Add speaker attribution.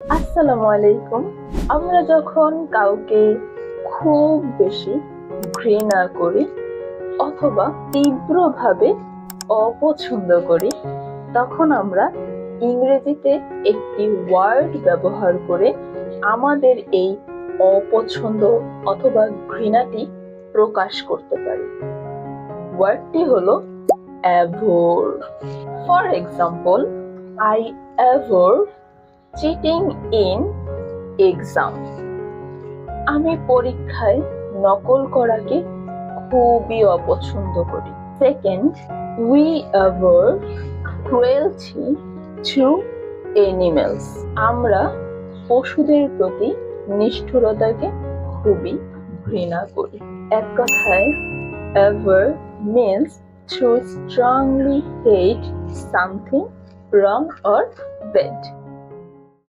Speaker 1: আসসালামু আলাইকুম। আমরা যখন কাউকে খুব বেশি ঘৃণা করি অথবা তীব্রভাবে অপছন্দ করি, তখন আমরা ইংরেজিতে একটি ওয়ার্ড ব্যবহার করে আমাদের এই অপছন্দ অথবা ঘৃণাটি প্রকাশ করতে পারি। ওয়ার্ডটি হলো abhor. For example, I abhor cheating in exam. আমি পরীক্ষায় নকল করাকে খুবই অপছন্দ করি। Second, we abhor cruelty to animals. আমরা পশুদের প্রতি নিষ্ঠুরতাকে খুবই ঘৃণা করি। এক কথায়, abhor means to strongly hate something wrong or bad.